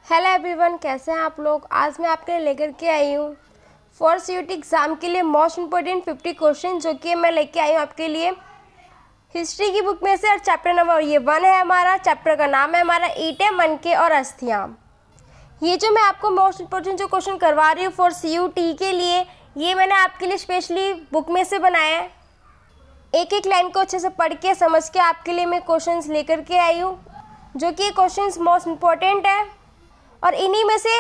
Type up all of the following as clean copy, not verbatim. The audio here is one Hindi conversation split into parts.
हेलो एवरीवन, कैसे हैं आप लोग। आज मैं आपके लिए लेकर के आई हूँ फॉर सीयूटी एग्ज़ाम के लिए मोस्ट इम्पोर्टेंट 50 क्वेश्चन, जो कि मैं लेके आई हूँ आपके लिए हिस्ट्री की बुक में से। और चैप्टर नंबर ये 1 है हमारा। चैप्टर का नाम है हमारा ईंटें, मनके और अस्थियाँ। ये जो मैं आपको मोस्ट इम्पोर्टेंट जो क्वेश्चन करवा रही हूँ फॉर सीयूटी के लिए, ये मैंने आपके लिए स्पेशली बुक में से बनाया है। एक एक लाइन को अच्छे से पढ़ के समझ के आपके लिए मैं क्वेश्चंस लेकर के आई हूँ, जो कि क्वेश्चंस मोस्ट इम्पोर्टेंट है और इन्हीं में से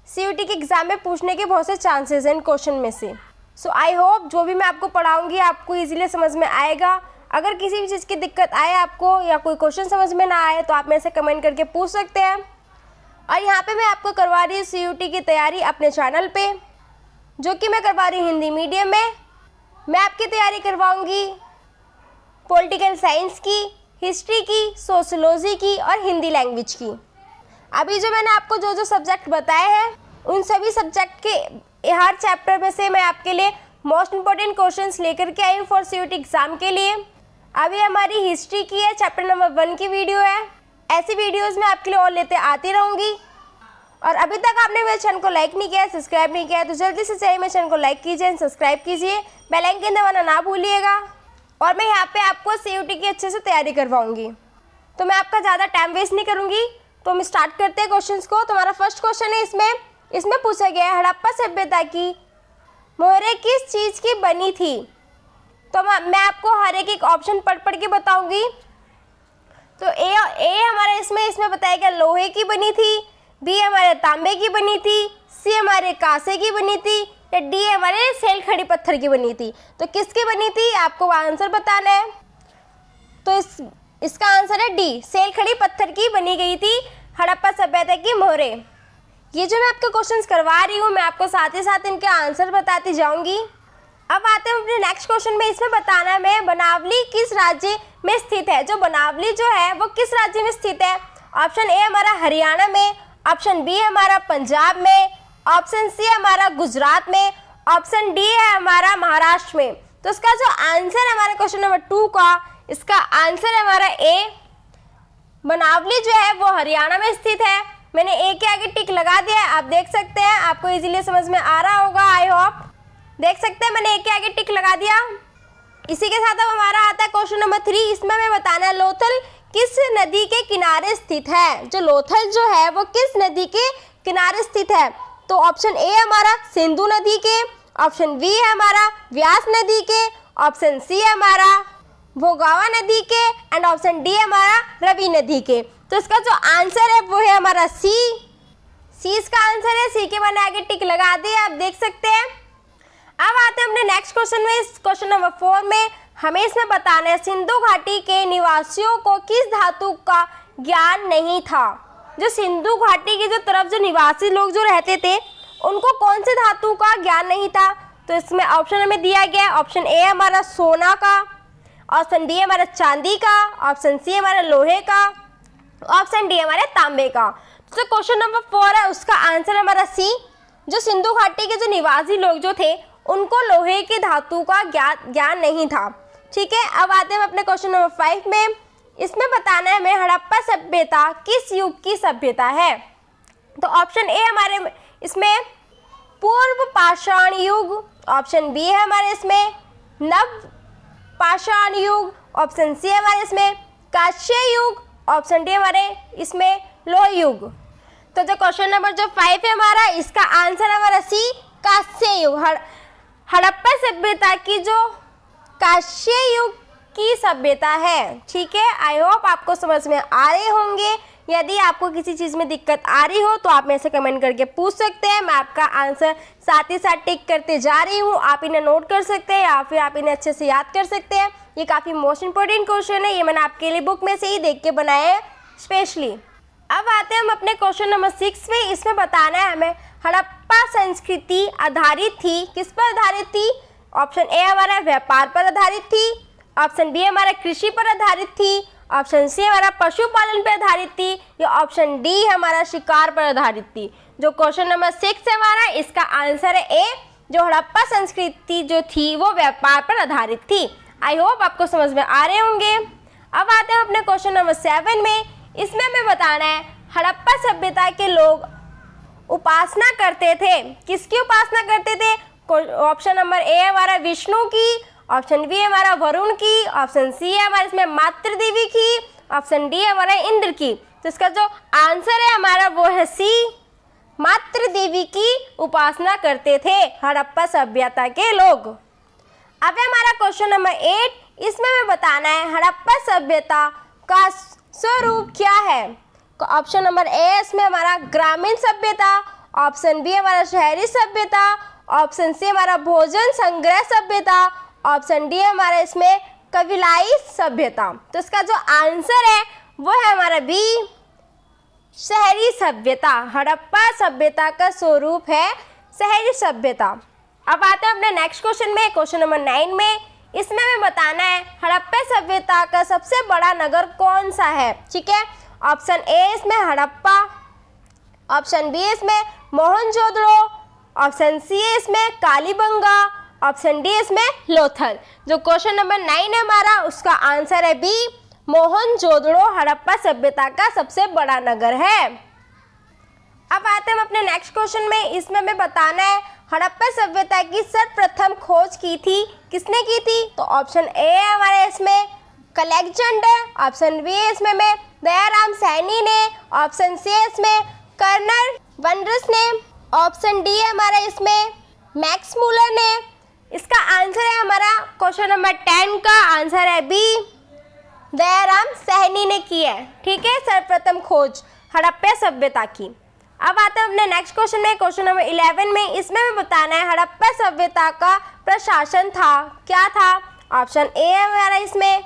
सीयूटी के एग्ज़ाम में पूछने के बहुत से चांसेस हैं इन क्वेश्चन में से। सो आई होप जो भी मैं आपको पढ़ाऊंगी आपको इजीली समझ में आएगा। अगर किसी भी चीज़ की दिक्कत आए आपको या कोई क्वेश्चन समझ में ना आए तो आप मेरे से कमेंट करके पूछ सकते हैं। और यहाँ पे मैं आपको करवा रही हूँ सीयूटी की तैयारी अपने चैनल पे, जो कि मैं करवा रही हूँ हिंदी मीडियम में। मैं आपकी तैयारी करवाऊँगी पॉलिटिकल साइंस की, हिस्ट्री की, सोशोलॉजी की और हिंदी लैंग्वेज की। अभी जो मैंने आपको जो सब्जेक्ट बताए हैं उन सभी सब्जेक्ट के हर चैप्टर में से मैं आपके लिए मोस्ट इम्पोर्टेंट क्वेश्चंस लेकर के आई हूँ फॉर सीयूटी एग्ज़ाम के लिए। अभी हमारी हिस्ट्री की है, चैप्टर नंबर 1 की वीडियो है। ऐसी वीडियोस मैं आपके लिए और लेते आती रहूँगी। और अभी तक आपने मेरे चैनल को लाइक नहीं किया, सब्सक्राइब नहीं किया, तो जल्दी से चाहिए मेरे चैनल को लाइक कीजिए, सब्सक्राइब कीजिए, बेल आइकन दबाना ना भूलिएगा। और मैं यहाँ पे आपको सीयूटी की अच्छे से तैयारी करवाऊँगी। तो मैं आपका ज़्यादा टाइम वेस्ट नहीं करूँगी, तो हम स्टार्ट करते हैं क्वेश्चंस को। तो हमारा फर्स्ट क्वेश्चन है इसमें पूछा गया है हड़प्पा सभ्यता की मोहरें किस चीज़ की बनी थी। तो मैं आपको हर एक ऑप्शन पढ़ के बताऊंगी। तो ए हमारे इसमें बताया गया लोहे की बनी थी, बी हमारे तांबे की बनी थी, सी हमारे कांसे की बनी थी या डी हमारे सेल खड़ी पत्थर की बनी थी। तो किसकी बनी थी आपको आंसर बताना है। तो इसका आंसर है डी, सेल खड़ी पत्थर की बनी गई थी हड़प्पा सभ्यता की मोहरें। ये जो मैं आपको क्वेश्चंस करवा रही हूँ मैं आपको साथ ही साथ इनके आंसर बताती जाऊंगी। अब आते हैं अपने नेक्स्ट क्वेश्चन में। इसमें बताना है मैं बनावली किस राज्य में स्थित है। जो बनावली जो है वो किस राज्य में स्थित है। ऑप्शन ए हमारा हरियाणा में, ऑप्शन बी हमारा पंजाब में, ऑप्शन सी हमारा गुजरात में, ऑप्शन डी है हमारा महाराष्ट्र में। तो इसका जो आंसर है हमारा क्वेश्चन नंबर 2 का, इसका आंसर है हमारा ए, बनावली जो है वो हरियाणा में स्थित है। मैंने ए के आगे टिक लगा दिया है, आप देख सकते हैं, आपको इजीली समझ में आ रहा होगा। आई होप देख सकते हैं मैंने ए के आगे टिक लगा दिया। इसी के साथ अब हमारा आता है क्वेश्चन नंबर 3। इसमें मैं बताना है लोथल किस नदी के किनारे स्थित है। जो लोथल जो है वो किस नदी के किनारे स्थित है। तो ऑप्शन ए हमारा सिंधु नदी के, ऑप्शन बी है हमारा व्यास नदी के, ऑप्शन सी है हमारा भोगावा नदी के एंड ऑप्शन डी हमारा रवि नदी के। तो इसका जो आंसर है वो है हमारा सी। इसका आंसर है सी के मैंने आगे टिक लगा दी, आप देख सकते हैं। अब आते हैं अपने नेक्स्ट क्वेश्चन में। इस क्वेश्चन नंबर 4 में हमें इसमें बताना है सिंधु घाटी के निवासियों को किस धातु का ज्ञान नहीं था। जो सिंधु घाटी की जो तरफ जो निवासी लोग जो रहते थे उनको कौन से धातु का ज्ञान नहीं था। तो इसमें ऑप्शन हमें दिया गया है, ऑप्शन ए हमारा सोना का, ऑप्शन बी हमारा चांदी का, ऑप्शन सी हमारा लोहे का, ऑप्शन डी हमारे तांबे का। तो क्वेश्चन नंबर 4 है उसका आंसर हमारा सी। जो सिंधु घाटी के जो निवासी लोग जो थे उनको लोहे की धातु का ज्ञान नहीं था। ठीक है, अब आते हैं अपने क्वेश्चन नंबर 5 में। इसमें बताना है हमें हड़प्पा सभ्यता किस युग की सभ्यता है। तो ऑप्शन ए हमारे इसमें पूर्व पाषाण युग, ऑप्शन बी है हमारे इसमें नव पाषाण युग, ऑप्शन सी हमारे इसमें कांस्य युग, ऑप्शन डी हमारे इसमें लोह युग। तो जो क्वेश्चन नंबर जो 5 है हमारा, इसका आंसर हमारा सी, कांस्य युग। हड़प्पा सभ्यता की जो कांस्य युग की सभ्यता है। ठीक है, आई होप आपको समझ में आ रहे होंगे। यदि आपको किसी चीज़ में दिक्कत आ रही हो तो आप मेरे से कमेंट करके पूछ सकते हैं। मैं आपका आंसर साथ ही साथ टिक करते जा रही हूँ, आप इन्हें नोट कर सकते हैं या फिर आप इन्हें अच्छे से याद कर सकते हैं। ये काफ़ी मोस्ट इंपॉर्टेंट क्वेश्चन है, ये मैंने आपके लिए बुक में से ही देख के बनाया है स्पेशली। अब आते हैं हम अपने क्वेश्चन नंबर 6 में। इसमें बताना है हमें हड़प्पा संस्कृति आधारित थी, किस पर आधारित थी। ऑप्शन ए हमारा व्यापार पर आधारित थी, ऑप्शन बी हमारा कृषि पर आधारित थी, ऑप्शन सी हमारा पशुपालन पर आधारित थी या ऑप्शन डी हमारा शिकार पर आधारित थी। जो क्वेश्चन नंबर 6 है हमारा, इसका आंसर है ए, जो हड़प्पा संस्कृति जो थी वो व्यापार पर आधारित थी। आई होप आपको समझ में आ रहे होंगे। अब आते हैं अपने क्वेश्चन नंबर 7 में। इसमें हमें बताना है हड़प्पा सभ्यता के लोग उपासना करते थे। किसकी उपासना करते थे? ऑप्शन नंबर ए हमारा विष्णु की, ऑप्शन बी हमारा वरुण की, ऑप्शन सी है हमारा इसमें मातृ देवी की, ऑप्शन डी हमारा इंद्र की। तो इसका जो आंसर है हमारा वो है सी, मातृ देवी की उपासना करते थे हड़प्पा सभ्यता के लोग। अब है हमारा क्वेश्चन नंबर 8, इसमें हमें बताना है हड़प्पा सभ्यता का स्वरूप क्या है। ऑप्शन नंबर ए इसमें हमारा ग्रामीण सभ्यता, ऑप्शन बी हमारा शहरी सभ्यता, ऑप्शन सी हमारा भोजन संग्रह सभ्यता, ऑप्शन डी हमारा इसमें कबीलाई सभ्यता। तो इसका जो आंसर है वो है हमारा बी, शहरी सभ्यता। हड़प्पा सभ्यता का स्वरूप है शहरी सभ्यता। अब आते हैं अपने नेक्स्ट क्वेश्चन में, क्वेश्चन नंबर 9 में। इसमें हमें बताना है हड़प्पा सभ्यता का सबसे बड़ा नगर कौन सा है। ठीक है, ऑप्शन ए इसमें हड़प्पा, ऑप्शन बी इसमें मोहनजोदड़ो, ऑप्शन सी इसमें कालीबंगा, ऑप्शन डी इसमें लोथल। जो क्वेश्चन नंबर 9 है हमारा उसका आंसर है बी, मोहनजोदड़ो हड़प्पा सभ्यता का सबसे बड़ा नगर है। अब आते हैं हम अपने नेक्स्ट क्वेश्चन में। इसमें हमें बताना है हड़प्पा सभ्यता की सर्वप्रथम खोज की थी किसने की थी। तो ऑप्शन ए है हमारे इसमें अलेक्जेंडर, ऑप्शन बी इसमें में दयाराम सैनी ने, ऑप्शन सी इसमें कर्नल वनरस ने, ऑप्शन डी है हमारा इसमें मैक्स मूलर ने। इसका आंसर है हमारा क्वेश्चन नंबर 10 का आंसर है बी, दयाराम सैनी ने की है। ठीक है, सर्वप्रथम खोज हड़प्पा सभ्यता की। अब आते हैं अपने नेक्स्ट क्वेश्चन में, क्वेश्चन नंबर 11 में। इसमें हमें बताना है हड़प्पा सभ्यता का प्रशासन था क्या था। ऑप्शन ए है हमारा इसमें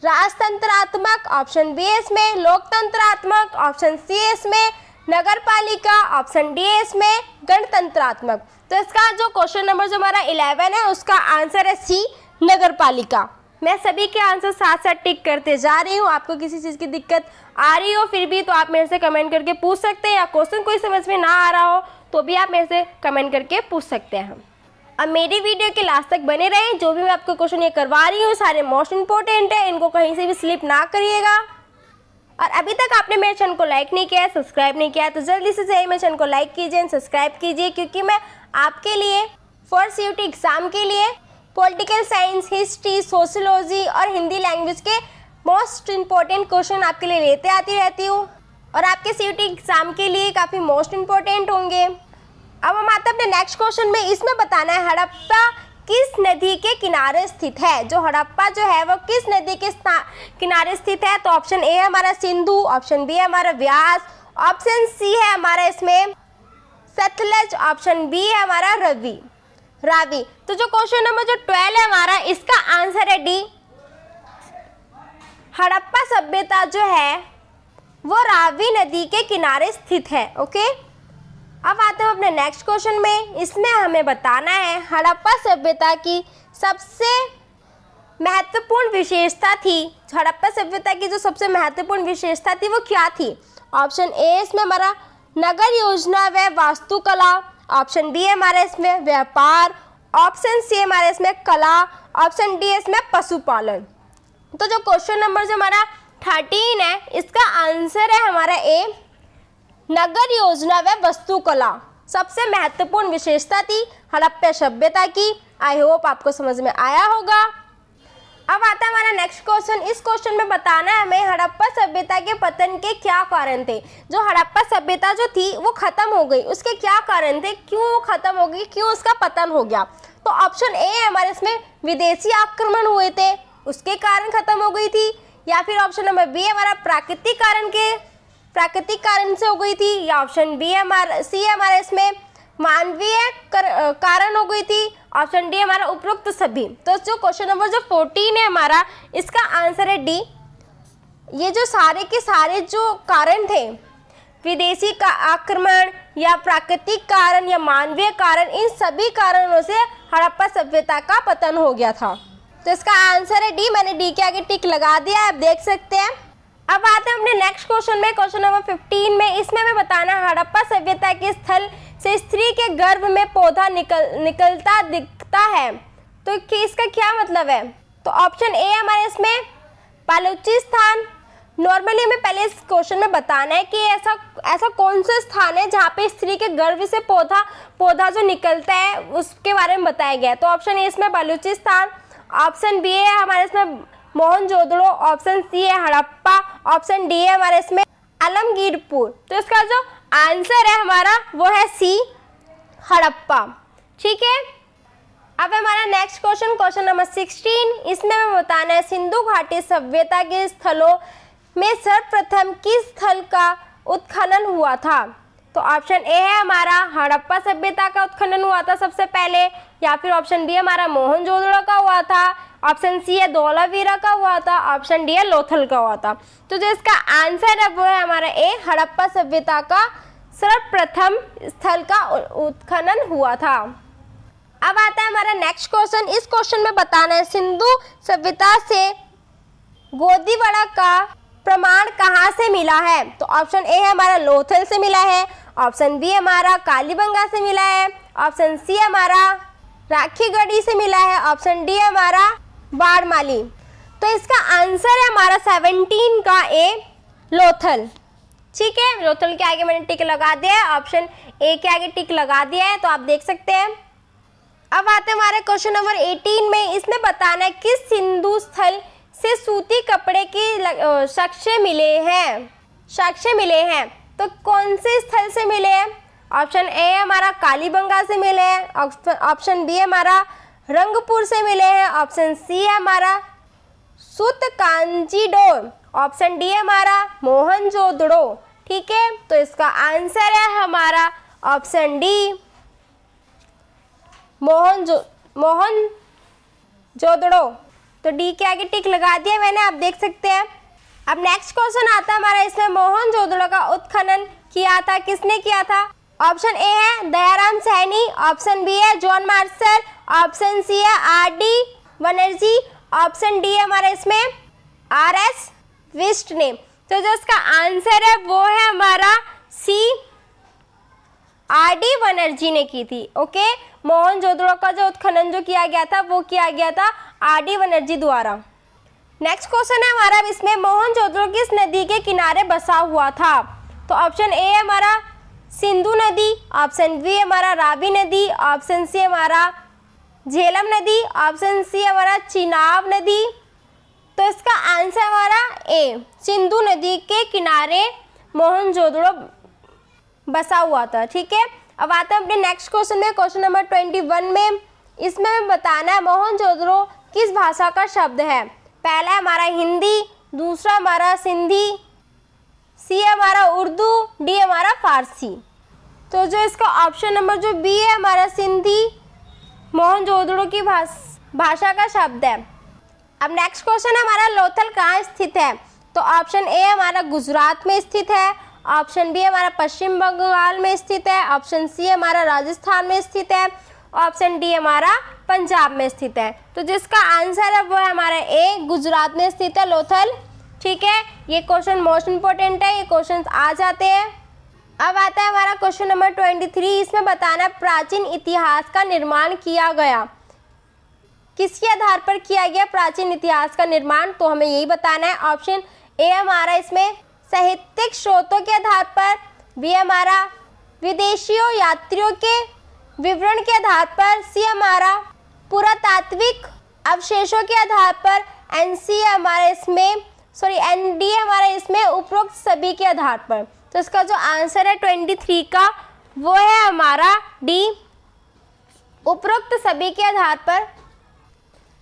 राजतंत्रात्मक, ऑप्शन बी इसमें लोकतंत्रात्मक, ऑप्शन सी इसमें नगरपालिका, ऑप्शन डी इसमें गणतंत्रात्मक। तो इसका जो क्वेश्चन नंबर जो हमारा 11 है उसका आंसर है सी, नगरपालिका। मैं सभी के आंसर साथ साथ टिक करते जा रही हूँ। आपको किसी चीज़ की दिक्कत आ रही हो फिर भी तो आप मेरे से कमेंट करके पूछ सकते हैं, या क्वेश्चन कोई समझ में ना आ रहा हो तो भी आप मेरे से कमेंट करके पूछ सकते हैं। अब मेरी वीडियो के लास्ट तक बने रहें। जो भी मैं आपको क्वेश्चन ये करवा रही हूँ सारे मोस्ट इंपॉर्टेंट है, इनको कहीं से भी स्लिप ना करिएगा। और अभी तक आपने मेरे चैनल को लाइक नहीं किया है, सब्सक्राइब नहीं किया है, तो जल्दी से जाइए मेरे चैनल को लाइक कीजिए एंड सब्सक्राइब कीजिए, क्योंकि मैं आपके लिए फर्स्ट यूटी एग्ज़ाम के लिए पॉलिटिकल साइंस, हिस्ट्री, सोशियोलॉजी और हिंदी लैंग्वेज के मोस्ट इंपॉर्टेंट क्वेश्चन आपके लिए लेते आती रहती हूँ, और आपके सीयूटी एग्ज़ाम के लिए काफ़ी मोस्ट इंपॉर्टेंट होंगे। अब हम आते हैं अपने नेक्स्ट क्वेश्चन में। इसमें बताना है हड़प्पा किस नदी के किनारे स्थित है। जो हड़प्पा जो है वो किस नदी के किनारे स्थित है। तो ऑप्शन ए है हमारा सिंधु, ऑप्शन बी है हमारा व्यास, ऑप्शन सी है हमारा इसमें सतलज, ऑप्शन बी है हमारा रावी। तो जो क्वेश्चन नंबर जो 12 है हमारा इसका आंसर है डी, हड़प्पा सभ्यता जो है वो रावी नदी के किनारे स्थित है। ओके, अब आते हैं अपने नेक्स्ट क्वेश्चन में। इसमें हमें बताना है हड़प्पा सभ्यता की सबसे महत्वपूर्ण विशेषता थी। हड़प्पा सभ्यता की जो सबसे महत्वपूर्ण विशेषता थी वो क्या थी। ऑप्शन ए इसमें हमारा नगर योजना व वास्तुकला, ऑप्शन बी हमारा इसमें व्यापार, ऑप्शन सी हमारा इसमें कला, ऑप्शन डी इसमें पशुपालन। तो जो क्वेश्चन नंबर जो हमारा 13 है इसका आंसर है हमारा ए, नगर योजना व वास्तुकला सबसे महत्वपूर्ण विशेषता थी हड़प्पा सभ्यता की। आई होप आपको समझ में आया होगा। अब आता है हमारा नेक्स्ट क्वेश्चन। इस क्वेश्चन में बताना है हमें हड़प्पा सभ्यता के पतन के क्या कारण थे। जो हड़प्पा सभ्यता जो थी वो खत्म हो गई, उसके क्या कारण थे, क्यों वो खत्म हो गई, क्यों उसका पतन हो गया। तो ऑप्शन ए है हमारे इसमें विदेशी आक्रमण हुए थे उसके कारण खत्म हो गई थी, या फिर ऑप्शन नंबर बी हमारा प्राकृतिक कारण से हो गई थी, या ऑप्शन बी हमारा सी हमारा इसमें मानवीय कारण हो गई थी, ऑप्शन डी हमारा उपरोक्त सभी। तो जो क्वेश्चन नंबर जो 14 है हमारा इसका आंसर है डी। ये जो सारे के सारे जो कारण थे विदेशी का आक्रमण या प्राकृतिक कारण या मानवीय कारण, इन सभी कारणों से हड़प्पा सभ्यता का पतन हो गया था। तो इसका आंसर है डी। मैंने डी के आगे टिक लगा दिया, आप देख सकते हैं। अब आते हैं अपने नेक्स्ट क्वेश्चन में, क्वेश्चन नंबर 15 में। इसमें हमें बताना है हड़प्पा सभ्यता के स्थल से स्त्री के गर्भ में पौधा निकलता दिखता है, तो इसका क्या मतलब है। तो ऑप्शन ए हमारे इसमें बलूचिस्तान, नॉर्मली हमें पहले इस क्वेश्चन में बताना है कि ऐसा कौन सा स्थान है जहाँ पे स्त्री के गर्भ से पौधा जो निकलता है उसके बारे में बताया गया है। तो ऑप्शन ए इसमें बलूचिस्तान, ऑप्शन बी है हमारे इसमें मोहनजोदड़ो, ऑप्शन सी है हड़प्पा, ऑप्शन डी है हमारे इसमें आलमगीरपुर। तो इसका जो आंसर है हमारा वो है सी, हड़प्पा। ठीक है, अब हमारा नेक्स्ट क्वेश्चन नंबर 16। इसमें हमें बताना है सिंधु घाटी सभ्यता के स्थलों में सर्वप्रथम किस स्थल का उत्खनन हुआ था। तो ऑप्शन ए है हमारा हड़प्पा सभ्यता का उत्खनन हुआ था सबसे पहले, या फिर ऑप्शन बी हमारा मोहनजोदड़ो का हुआ था, ऑप्शन सी है धोलावीरा का हुआ था, ऑप्शन डी है लोथल का हुआ था। तो जो इसका आंसर है वो है हमारा ए, हड़प्पा सभ्यता का सर्वप्रथम स्थल का उत्खनन हुआ था। अब आता है हमारा नेक्स्ट क्वेश्चन। इस क्वेश्चन में बताना है सिंधु सभ्यता से गोदीवाड़ा का प्रमाण कहाँ से मिला है। तो ऑप्शन ए है हमारा लोथल से मिला है, ऑप्शन बी हमारा कालीबंगा से मिला है, ऑप्शन सी हमारा राखीगढ़ी से मिला है, ऑप्शन डी हमारा बाड़माली। तो इसका आंसर है हमारा 17 का ए, लोथल। ठीक है, लोथल के आगे मैंने टिक लगा दिया है, ऑप्शन ए के आगे टिक लगा दिया है, तो आप देख सकते हैं। अब आते हैं हमारे क्वेश्चन नंबर 18 में। इसमें बताना है किस सिंधु स्थल से सूती कपड़े की साक्ष्य मिले हैं। तो कौन से स्थल से मिले हैं। ऑप्शन ए हमारा कालीबंगा से मिले हैं, ऑप्शन बी हमारा रंगपुर से मिले हैं, ऑप्शन सी है हमारा सुतकांजीडोर, ऑप्शन डी हमारा मोहनजोदड़ो। ठीक है, तो इसका आंसर है हमारा ऑप्शन डी, मोहनजोदड़ो। तो डी के आगे टिक लगा दिया मैंने, आप देख सकते हैं। अब नेक्स्ट क्वेश्चन आता है हमारा, इसमें मोहनजोदड़ो का उत्खनन किया था, किसने किया था। ऑप्शन ए है दयाराम सैनी, ऑप्शन बी है जॉन मार्शल, ऑप्शन सी है आर.डी. बनर्जी, ऑप्शन डी है हमारा इसमें आर.एस. विस्ट ने। तो जो इसका आंसर है वो है हमारा सी, आर.डी. बनर्जी ने की थी। ओके, मोहनजोदड़ो का जो उत्खनन जो किया गया था वो किया गया था आर.डी. बनर्जी द्वारा। नेक्स्ट क्वेश्चन है हमारा, इसमें मोहनजोदड़ो किस नदी के किनारे बसा हुआ था। तो ऑप्शन ए हमारा सिंधु नदी, ऑप्शन बी हमारा रावी नदी, ऑप्शन सी हमारा झेलम नदी, ऑप्शन सी हमारा चिनाब नदी। तो इसका आंसर हमारा ए, सिंधु नदी के किनारे मोहनजोदड़ो बसा हुआ था। ठीक है, अब आते हैं अपने नेक्स्ट क्वेश्चन में, क्वेश्चन नंबर 21 में। इसमें हमें बताना है मोहनजोदड़ो किस भाषा का शब्द है। पहला हमारा हिंदी, दूसरा हमारा सिंधी, सी हमारा उर्दू, डी हमारा फारसी। तो जो इसका ऑप्शन नंबर जो बी है हमारा सिंधी मोहनजोदड़ो की भाषा का शब्द है। अब नेक्स्ट क्वेश्चन है हमारा, लोथल कहाँ स्थित है। तो ऑप्शन ए हमारा गुजरात में स्थित है, ऑप्शन बी हमारा पश्चिम बंगाल में स्थित है, ऑप्शन सी हमारा राजस्थान में स्थित है, ऑप्शन डी हमारा पंजाब में स्थित है। तो जिसका आंसर है वो है हमारा ए, गुजरात में स्थित है लोथल। ठीक है, ये क्वेश्चन मोस्ट इंपॉर्टेंट है, ये क्वेश्चन आ जाते हैं। अब आता है हमारा क्वेश्चन नंबर 23। इसमें बताना प्राचीन इतिहास का निर्माण किया गया, किसके आधार पर किया गया प्राचीन इतिहास का निर्माण। तो हमें यही बताना है। ऑप्शन ए हमारा इसमें साहित्यिक स्रोतों के आधार पर, बी हमारा विदेशियों यात्रियों के विवरण के आधार पर, सी हमारा पुरातात्विक अवशेषों के आधार पर, एनडी हमारा इसमें उपरोक्त सभी के आधार पर। तो इसका जो आंसर है 23 का वो है हमारा डी, उपरोक्त सभी के आधार पर।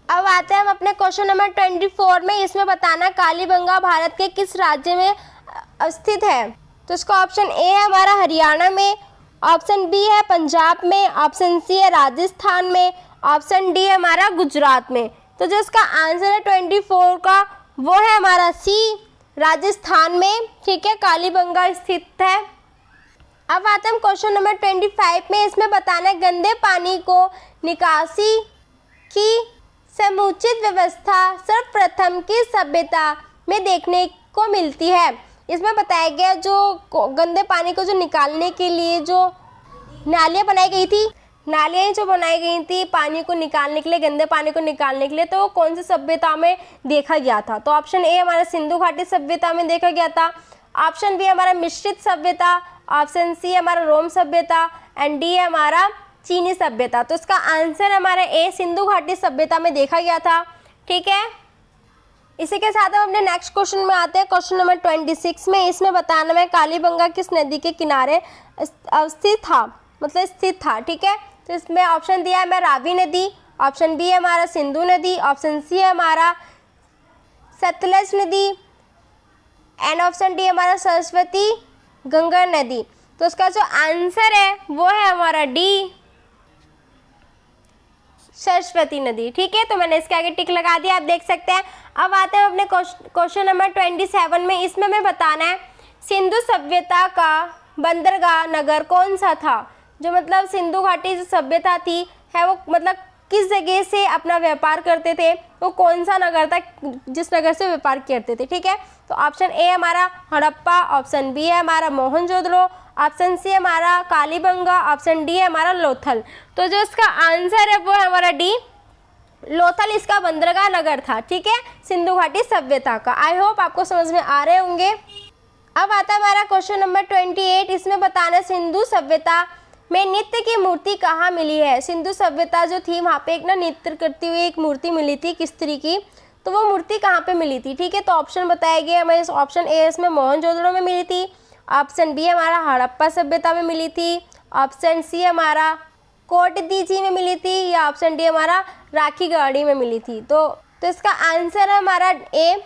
अब आते हैं हम अपने क्वेश्चन नंबर 24 में। इसमें बताना कालीबंगा भारत के किस राज्य में स्थित है। तो इसका ऑप्शन ए है हमारा हरियाणा में, ऑप्शन बी है पंजाब में, ऑप्शन सी है राजस्थान में, ऑप्शन डी है हमारा गुजरात में। तो जो इसका आंसर है 24 का वो है हमारा सी, राजस्थान में। ठीक है, कालीबंगा स्थित है। अब आते हैं हम क्वेश्चन नंबर 25 में। इसमें बताना है गंदे पानी को निकासी की समुचित व्यवस्था सर्वप्रथम किस सभ्यता में देखने को मिलती है। इसमें बताया गया जो गंदे पानी को जो निकालने के लिए जो नालियाँ बनाई गई थी नालियाँ जो बनाई गई थी पानी को निकालने के लिए, गंदे पानी को निकालने के लिए, तो वो कौन सी सभ्यता में देखा गया था? तो ऑप्शन ए हमारा सिंधु घाटी सभ्यता में देखा गया था, ऑप्शन बी हमारा मिश्रित सभ्यता, ऑप्शन सी हमारा रोम सभ्यता एंड डी हमारा चीनी सभ्यता। तो इसका आंसर हमारा ए सिंधु घाटी सभ्यता में देखा गया था। ठीक है, इसी के साथ हम अपने नेक्स्ट क्वेश्चन में आते हैं, क्वेश्चन नंबर 26 में। इसमें बताना है कालीबंगा किस नदी के किनारे अवस्थित था, मतलब स्थित था। ठीक है, तो इसमें ऑप्शन दिया है मैं रावी नदी, ऑप्शन बी है हमारा सिंधु नदी, ऑप्शन सी है हमारा सतलज नदी एंड ऑप्शन डी हमारा सरस्वती गंगा नदी। तो इसका जो आंसर है वो है हमारा डी सरस्वती नदी। ठीक है, तो मैंने इसके आगे टिक लगा दिया, आप देख सकते हैं। अब आते हैं अपने क्वेश्चन नंबर 27 में। इसमें हमें बताना है सिंधु सभ्यता का बंदरगाह नगर कौन सा था? जो मतलब सिंधु घाटी जो सभ्यता थी है वो मतलब किस जगह से अपना व्यापार करते थे, वो कौन सा नगर था जिस नगर से व्यापार करते थे? ठीक है, तो ऑप्शन ए हमारा हड़प्पा, ऑप्शन बी है हमारा मोहनजोदड़ो, ऑप्शन सी हमारा कालीबंगा, ऑप्शन डी है हमारा लोथल। तो जो इसका आंसर है वो है हमारा डी लोथल, इसका बंदरगाह नगर था। ठीक है, सिंधु घाटी सभ्यता का। आई होप आपको समझ में आ रहे होंगे। अब आता है हमारा क्वेश्चन नंबर 28। इसमें बताना है सिंधु सभ्यता में नृत्य की मूर्ति कहाँ मिली है? सिंधु सभ्यता जो थी वहाँ पे एक ना नृत्य करती हुई एक मूर्ति मिली थी किस तरह की, तो वो मूर्ति कहाँ पे मिली थी? ठीक है, तो ऑप्शन बताए गए हमें। ऑप्शन ए इसमें मोहनजोदड़ो में मिली थी, ऑप्शन बी हमारा हड़प्पा सभ्यता में मिली थी, ऑप्शन सी हमारा कोटदीजी में मिली थी, या ऑप्शन डी हमारा राखीगढ़ी में मिली थी। तो इसका आंसर है हमारा ए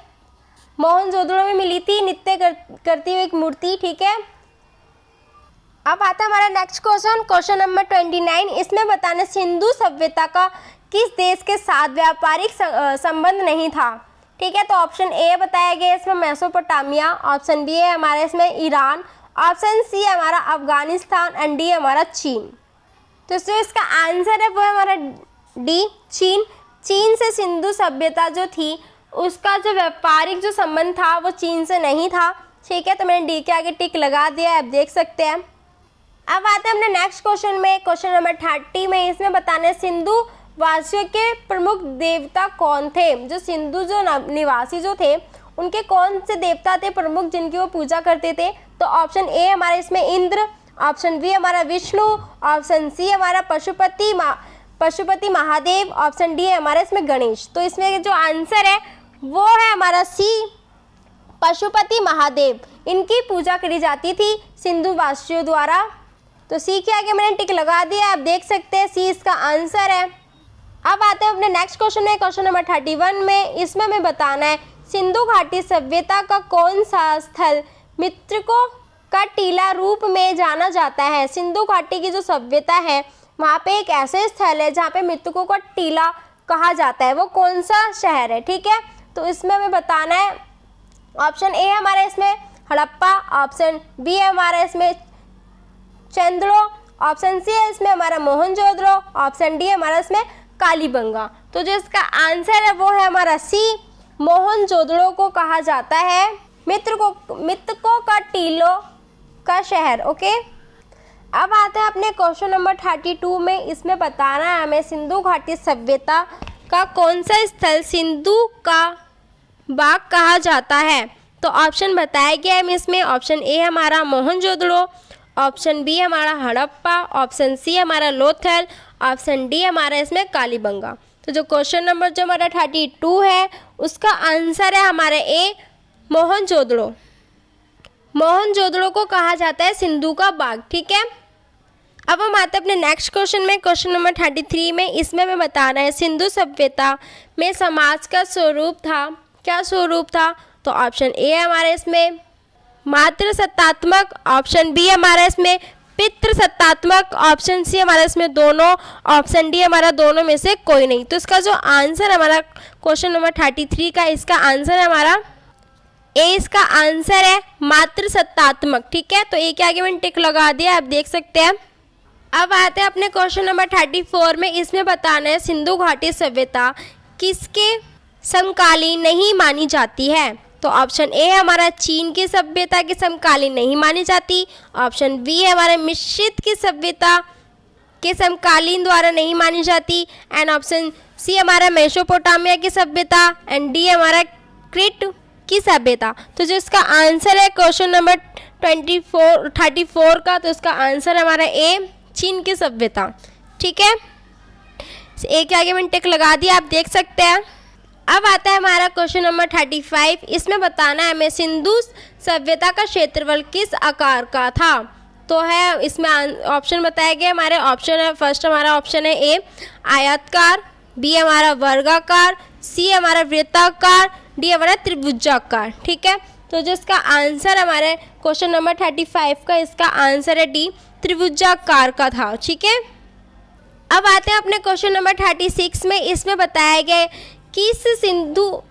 मोहनजोदड़ो में मिली थी नृत्य करती हुई एक मूर्ति। ठीक है, अब आता है हमारा नेक्स्ट क्वेश्चन, क्वेश्चन नंबर 29। इसमें बताना सिंधु सभ्यता का किस देश के साथ व्यापारिक संबंध नहीं था? ठीक है, तो ऑप्शन ए बताया गया इसमें मेसोपोटामिया, ऑप्शन बी है हमारे इसमें ईरान, ऑप्शन सी है हमारा अफगानिस्तान एंड डी हमारा चीन। तो इसका आंसर है वो है हमारा डी चीन। चीन से सिंधु सभ्यता जो थी उसका जो व्यापारिक जो संबंध था वो चीन से नहीं था। ठीक है, तो मैंने डी के आगे टिक लगा दिया है, आप देख सकते हैं। अब आते हैं अपने नेक्स्ट क्वेश्चन में, क्वेश्चन नंबर 30 में। इसमें बताना है सिंधु वासियों के प्रमुख देवता कौन थे? जो सिंधु जो निवासी जो थे उनके कौन से देवता थे प्रमुख जिनकी वो पूजा करते थे? तो ऑप्शन ए हमारा इसमें इंद्र, ऑप्शन बी हमारा विष्णु, ऑप्शन सी हमारा पशुपति महादेव, ऑप्शन डी है हमारा इसमें गणेश। तो इसमें जो आंसर है वो है हमारा सी पशुपति महादेव। इनकी पूजा करी जाती थी सिंधु वासियों द्वारा। तो सी के आगे मैंने टिक लगा दिया, आप देख सकते हैं सी इसका आंसर है। अब आते हैं अपने नेक्स्ट क्वेश्चन में, क्वेश्चन नंबर 31 में। इसमें हमें बताना है सिंधु घाटी सभ्यता का कौन सा स्थल मृतकों का टीला रूप में जाना जाता है? सिंधु घाटी की जो सभ्यता है वहाँ पे एक ऐसे स्थल है जहाँ पे मृतकों का टीला कहा जाता है, वो कौन सा शहर है? ठीक है, तो इसमें हमें बताना है ऑप्शन ए हमारा इसमें हड़प्पा, ऑप्शन बी है हमारा इसमें चंद्रो, ऑप्शन सी है इसमें हमारा मोहनजोदड़ो, ऑप्शन डी हमारा इसमें कालीबंगा। तो जो इसका आंसर है वो है हमारा सी मोहनजोदड़ो को कहा जाता है मृतकों का टीलों का शहर। ओके, अब आते हैं अपने क्वेश्चन नंबर 32 में। इसमें बताना है हमें सिंधु घाटी सभ्यता का कौन सा स्थल सिंधु का बाग कहा जाता है? तो ऑप्शन बताया गया है इसमें। ऑप्शन ए हमारा मोहनजोदड़ो, ऑप्शन बी हमारा हड़प्पा, ऑप्शन सी हमारा लोथल, ऑप्शन डी हमारा इसमें कालीबंगा। तो जो क्वेश्चन नंबर जो हमारा 32 है उसका आंसर है हमारा ए मोहनजोदड़ो। मोहनजोदड़ो को कहा जाता है सिंधु का बाग। ठीक है, अब हम आते हैं अपने नेक्स्ट क्वेश्चन में, क्वेश्चन नंबर 33 में। इसमें हमें बताना है सिंधु सभ्यता में समाज का स्वरूप था, क्या स्वरूप था? तो ऑप्शन ए हमारे इसमें मातृ सत्तात्मक, ऑप्शन बी हमारा इसमें पितृ सत्तात्मक, ऑप्शन सी हमारा इसमें दोनों, ऑप्शन डी हमारा दोनों में से कोई नहीं। तो इसका जो आंसर हमारा क्वेश्चन नंबर 33 का इसका आंसर है हमारा ए, इसका आंसर है मातृ सत्तात्मक। ठीक है, तो ए के आगे मैंने टिक लगा दिया, आप देख सकते हैं। अब आते हैं अपने क्वेश्चन नंबर 34 में। इसमें बताना है सिंधु घाटी सभ्यता किसके समकालीन नहीं मानी जाती है? तो ऑप्शन ए हमारा चीन की सभ्यता की समकालीन नहीं मानी जाती, ऑप्शन बी है हमारा मिश्रित की सभ्यता के समकालीन द्वारा नहीं मानी जाती। एंड ऑप्शन सी हमारा मेसोपोटामिया की सभ्यता एंड डी हमारा क्रीट की सभ्यता। तो जो इसका आंसर है क्वेश्चन नंबर 34 का, तो इसका आंसर हमारा ए चीन की सभ्यता। ठीक है, एक आगे मैंने टिक लगा दिया, आप देख सकते हैं। अब आता है हमारा क्वेश्चन नंबर 35। इसमें बताना है हमें सिंधु सभ्यता का क्षेत्रफल किस आकार का था। तो है इसमें ऑप्शन बताए गए हमारे। ऑप्शन है, फर्स्ट हमारा ऑप्शन है ए आयताकार, बी हमारा वर्गाकार, सी हमारा वृत्ताकार, डी हमारा त्रिभुजाकार। ठीक है, तो जो इसका आंसर हमारे क्वेश्चन नंबर 35 का, इसका आंसर है डी त्रिभुजाकार का था। ठीक है, अब आते हैं अपने क्वेश्चन नंबर 36 में। इसमें बताया गया कि इस सिंधु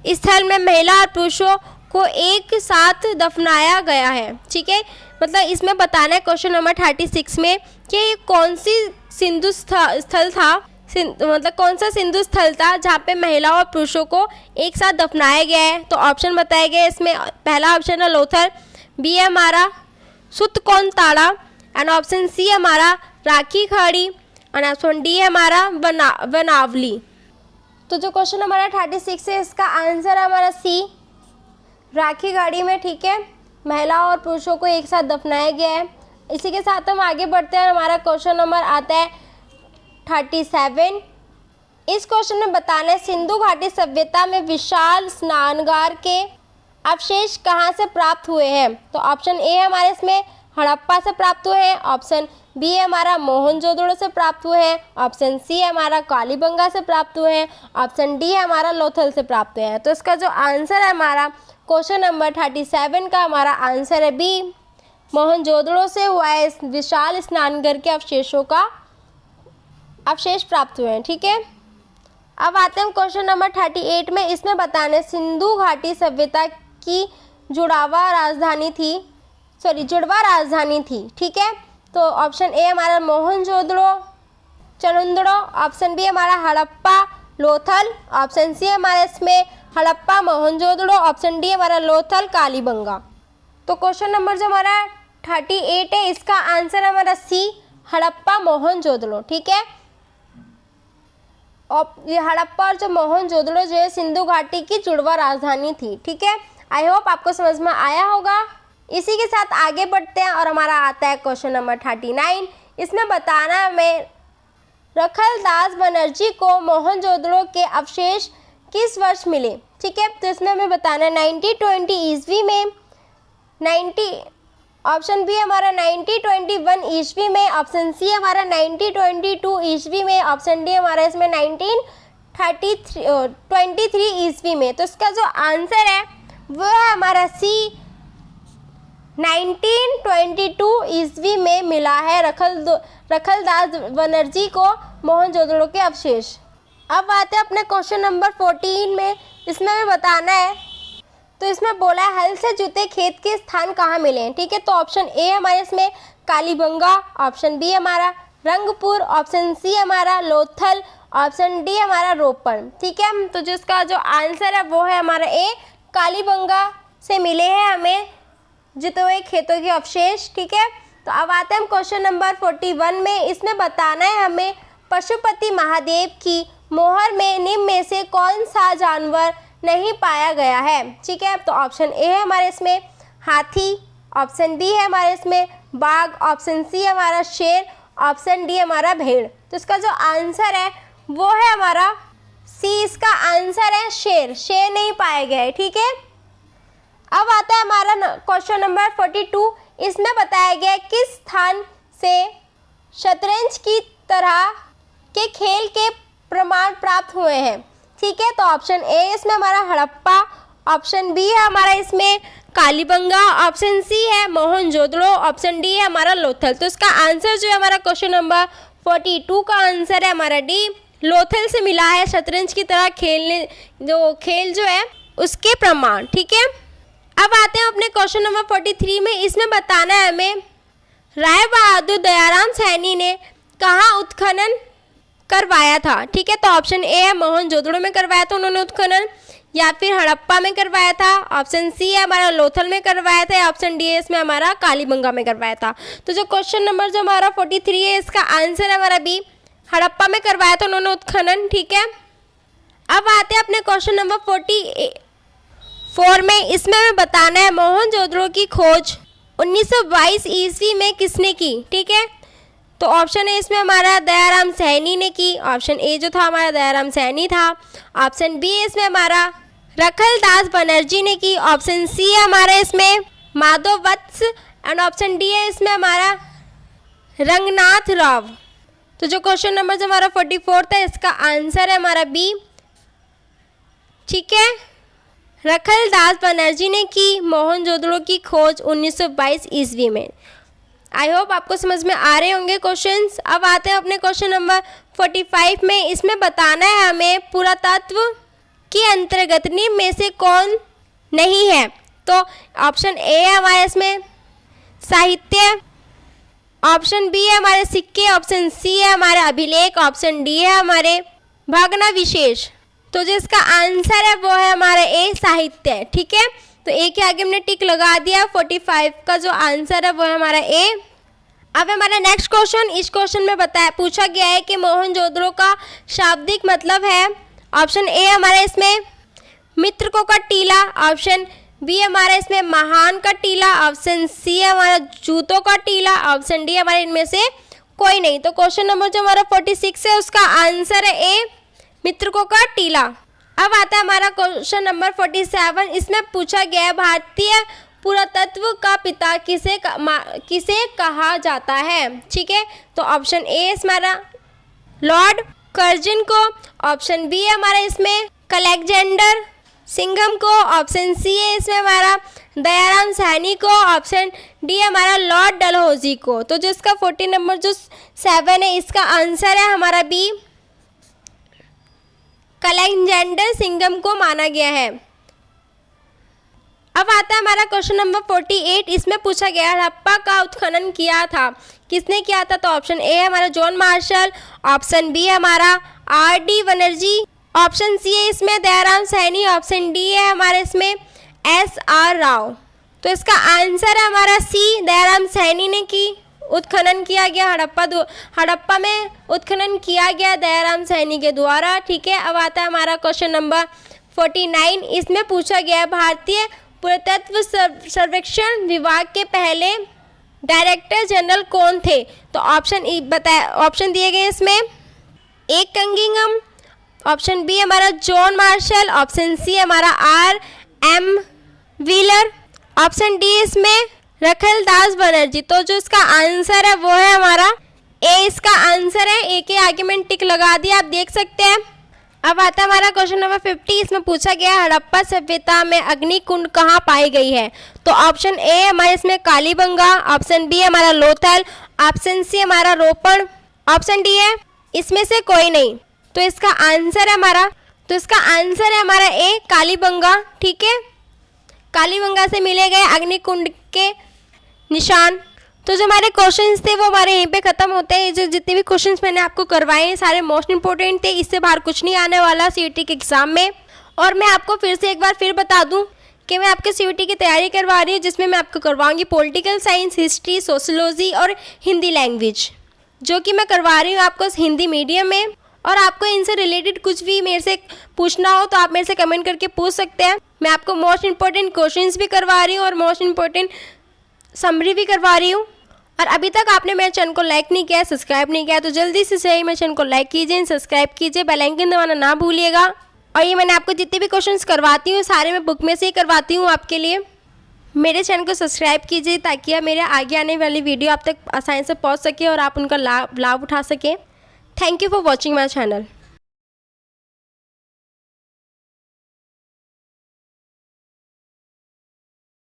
स्थल में महिला और पुरुषों को एक साथ दफनाया गया है। ठीक है, मतलब इसमें बताना है क्वेश्चन नंबर 36 में कि ये कौन सी सिंधु स्थल था, मतलब कौन सा सिंधु स्थल था जहाँ पे महिला और पुरुषों को एक साथ दफनाया गया है। तो ऑप्शन बताए गए इसमें, पहला ऑप्शन है लोथल, बी है हमारा सुतकोन ताड़ा, एंड ऑप्शन सी हमारा राखी खाड़ी, एंड ऑप्शन डी है हमारा वनावली। तो जो क्वेश्चन हमारा 36 है, इसका आंसर है हमारा सी राखी गाड़ी में। ठीक है, महिला और पुरुषों को एक साथ दफनाया गया है। इसी के साथ हम आगे बढ़ते हैं। हमारा क्वेश्चन नंबर आता है 37। इस क्वेश्चन में बताना है सिंधु घाटी सभ्यता में विशाल स्नानगार के अवशेष कहाँ से प्राप्त हुए हैं। तो ऑप्शन ए हमारे इसमें हड़प्पा से प्राप्त हुए हैं, ऑप्शन बी हमारा मोहनजोदड़ो से प्राप्त हुए हैं, ऑप्शन सी हमारा कालीबंगा से प्राप्त हुए हैं, ऑप्शन डी हमारा लोथल से प्राप्त हुए हैं। तो इसका जो आंसर है हमारा क्वेश्चन नंबर 37 का, हमारा आंसर है बी मोहनजोदड़ो से हुआ है इस विशाल स्नानघर के अवशेष प्राप्त हुए हैं। ठीक है, अब आते हैं क्वेश्चन नंबर 38 में। इसमें बताने सिंधु घाटी सभ्यता की जुड़वा राजधानी थी। ठीक है, तो ऑप्शन ए हमारा मोहनजोदड़ो चनुंदड़ो, ऑप्शन बी हमारा हड़प्पा लोथल, ऑप्शन सी हमारा इसमें हड़प्पा मोहनजोदड़ो, ऑप्शन डी हमारा लोथल कालीबंगा। तो क्वेश्चन नंबर जो हमारा 38 है, इसका आंसर हमारा सी हड़प्पा मोहनजोदड़ो। ठीक है, और ये हड़प्पा और जो मोहनजोदड़ो जो है सिंधु घाटी की जुड़वा राजधानी थी। ठीक है, आई होप आपको समझ में आया होगा। इसी के साथ आगे बढ़ते हैं और हमारा आता है क्वेश्चन नंबर 39। इसमें बताना हमें रखलदास बनर्जी को मोहनजोदड़ो के अवशेष किस वर्ष मिले। ठीक है, तो इसमें हमें बताना है 1920 ईस्वी में, ऑप्शन बी हमारा 1921 ईस्वी में, ऑप्शन सी हमारा 1922 ईस्वी में, ऑप्शन डी हमारा इसमें 1923 ईस्वी में। तो इसका जो आंसर है वो है हमारा सी 1922 ईस्वी में मिला है रखलदास बनर्जी को मोहनजोदड़ो के अवशेष। अब आते हैं अपने क्वेश्चन नंबर 14 में। इसमें हमें बताना है, तो इसमें बोला है हल से जुते खेत के स्थान कहाँ मिले हैं। ठीक है, तो ऑप्शन ए हमारे इसमें कालीबंगा, ऑप्शन बी हमारा रंगपुर, ऑप्शन सी हमारा लोथल, ऑप्शन डी हमारा रोपड़। ठीक है, तो जिसका जो आंसर है वो है हमारा ए कालीबंगा से मिले हैं हमें जुते हुए खेतों के अवशेष। ठीक है, तो अब आते हैं हम क्वेश्चन नंबर 41 में। इसमें बताना है हमें पशुपति महादेव की मोहर में निम्न में से कौन सा जानवर नहीं पाया गया है। ठीक है, तो ऑप्शन ए है हमारे इसमें हाथी, ऑप्शन बी है हमारे इसमें बाघ, ऑप्शन सी हमारा शेर, ऑप्शन डी हमारा भेड़। तो इसका जो आंसर है वो है हमारा सी, इसका आंसर है शेर नहीं पाया गया है। ठीक है, अब आता है हमारा क्वेश्चन नंबर 42। इसमें बताया गया है किस स्थान से शतरंज की तरह के खेल के प्रमाण प्राप्त हुए हैं। ठीक है, तो ऑप्शन ए इसमें हमारा हड़प्पा, ऑप्शन बी है हमारा इसमें कालीबंगा, ऑप्शन सी है मोहनजोदड़ो, ऑप्शन डी है हमारा लोथल। तो इसका आंसर जो है हमारा क्वेश्चन नंबर 42 का आंसर है हमारा डी लोथल से मिला है शतरंज की तरह खेल जो है उसके प्रमाण। ठीक है, अब आते हैं अपने क्वेश्चन नंबर 43 में। इसमें बताना है हमें राय बहादुर दयाराम सैनी ने कहाँ उत्खनन करवाया था। ठीक है, तो ऑप्शन ए है मोहनजोदड़ो में करवाया था उन्होंने उत्खनन, या फिर हड़प्पा में करवाया था, ऑप्शन सी है हमारा लोथल में करवाया था, या ऑप्शन डी है इसमें हमारा कालीबंगा में करवाया था। तो जो क्वेश्चन नंबर जो हमारा 43 है इसका आंसर है हमारा बी, हड़प्पा में करवाया था उन्होंने उत्खनन। ठीक है, अब आते हैं अपने क्वेश्चन नंबर 44 में। इसमें हमें बताना है मोहनजोदड़ो की खोज 1922 ईस्वी में किसने की। ठीक है, तो ऑप्शन ए इसमें हमारा दयाराम सैनी ने की, ऑप्शन ए जो था हमारा दयाराम सैनी था, ऑप्शन बी इसमें हमारा रखलदास बनर्जी ने की, ऑप्शन सी है हमारा इसमें माधव वत्स, एंड ऑप्शन डी है इसमें हमारा रंगनाथ राव। तो जो क्वेश्चन नंबर जो हमारा 44 था इसका आंसर है हमारा बी। ठीक है, रखलदास बनर्जी ने की मोहनजोदड़ो की खोज 1922 ईस्वी में। आई होप आपको समझ में आ रहे होंगे क्वेश्चंस। अब आते हैं अपने क्वेश्चन नंबर 45 में। इसमें बताना है हमें पुरातत्व के अंतर्गत निम्न में से कौन नहीं है। तो ऑप्शन ए है हमारे इसमें साहित्य, ऑप्शन बी है हमारे सिक्के, ऑप्शन सी है हमारे अभिलेख, ऑप्शन डी है हमारे भग्नावशेष। तो जो इसका आंसर है वो है हमारा ए साहित्य। ठीक है, तो ए के आगे हमने टिक लगा दिया। 45 का जो आंसर है वो है हमारा ए। अब हमारा नेक्स्ट क्वेश्चन, इस क्वेश्चन में पूछा गया है कि मोहनजोदड़ो का शाब्दिक मतलब है। ऑप्शन ए हमारा इसमें मित्रकों का टीला, ऑप्शन बी हमारा इसमें महान का टीला, ऑप्शन सी है हमारा जूतों का टीला, ऑप्शन डी हमारे इनमें से कोई नहीं। तो क्वेश्चन नंबर जो हमारा 46 है उसका आंसर है ए मित्रकों का टीला। अब आता है हमारा क्वेश्चन नंबर 47। इसमें पूछा गया है भारतीय पुरातत्व का पिता किसे कहा जाता है। ठीक है, तो ऑप्शन ए हमारा लॉर्ड कर्जन को, ऑप्शन बी है हमारा इसमें अलेक्जेंडर सिंघम को, ऑप्शन सी है इसमें हमारा दयाराम सैनी को, ऑप्शन डी है हमारा लॉर्ड डलहौजी को। तो जो इसका 40 नंबर जो 7 है इसका आंसर है हमारा बी, अलेक्जेंडर सिंघम को माना गया है। अब आता है हमारा क्वेश्चन नंबर 48। इसमें पूछा गया हड़प्पा का उत्खनन किया था, किसने किया था। तो ऑप्शन ए है हमारा जॉन मार्शल, ऑप्शन बी है हमारा आर.डी. बनर्जी, ऑप्शन सी है इसमें दयाराम सैनी, ऑप्शन डी है हमारे इसमें एस.आर. राव। तो इसका आंसर है हमारा सी, दयाराम सैनी ने की उत्खनन किया गया हड़प्पा में उत्खनन किया गया दयाराम सैनी के द्वारा। ठीक है, अब आता है हमारा क्वेश्चन नंबर 49। इसमें पूछा गया भारतीय पुरातत्व सर्वेक्षण विभाग के पहले डायरेक्टर जनरल कौन थे। तो ऑप्शन दिए गए इसमें ए कंगिंगम, ऑप्शन बी हमारा जॉन मार्शल, ऑप्शन सी हमारा आर.एम. व्हीलर, ऑप्शन डी इसमें रखलदास बनर्जी। तो जो इसका आंसर है वो है हमारा ए, इसका आंसर है। ए के आगे मैंने टिक लगा दिया, आप देख सकते हैं। अब आता है हमारा क्वेश्चन नंबर 50। इसमें पूछा गया हड़प्पा सभ्यता में अग्निकुंड कहाँ पाई गई है। तो ऑप्शन ए हमारे इसमें कालीबंगा, ऑप्शन बी हमारा लोथल, ऑप्शन सी हमारा रोपड़, ऑप्शन डी है इसमें से कोई नहीं। तो इसका आंसर है हमारा ए कालीबंगा। ठीक है, कालीबंगा से मिले गए अग्निकुंड के निशान। तो जो हमारे क्वेश्चंस थे वो हमारे यहीं पे ख़त्म होते हैं। जो जितने भी क्वेश्चंस मैंने आपको करवाए हैं सारे मोस्ट इंपॉर्टेंट थे, इससे बाहर कुछ नहीं आने वाला सीईटी के एग्ज़ाम में। और मैं आपको एक बार बता दूं कि मैं आपके सीईटी की तैयारी करवा रही हूँ, जिसमें मैं आपको करवाऊँगी पॉलिटिकल साइंस, हिस्ट्री, सोशोलॉजी और हिंदी लैंग्वेज, जो कि मैं करवा रही हूँ आपको हिंदी मीडियम में। और आपको इनसे रिलेटेड कुछ भी मेरे से पूछना हो तो आप मेरे से कमेंट करके पूछ सकते हैं। मैं आपको मोस्ट इंपॉर्टेंट क्वेश्चंस भी करवा रही हूँ और मोस्ट इंपॉर्टेंट समरी भी करवा रही हूँ। और अभी तक आपने मेरे चैनल को लाइक नहीं किया, सब्सक्राइब नहीं किया, तो जल्दी से सही मेरे चैनल को लाइक कीजिए, सब्सक्राइब कीजिए, बेल आइकन दबाना ना भूलिएगा। और ये मैंने आपको जितने भी क्वेश्चंस करवाती हूँ सारे मैं बुक में से ही करवाती हूँ आपके लिए। मेरे चैनल को सब्सक्राइब कीजिए ताकि आप मेरे आगे आने वाली वीडियो आप तक आसानी से पहुँच सके और आप उनका लाभ उठा सकें। Thank you for watching my channel.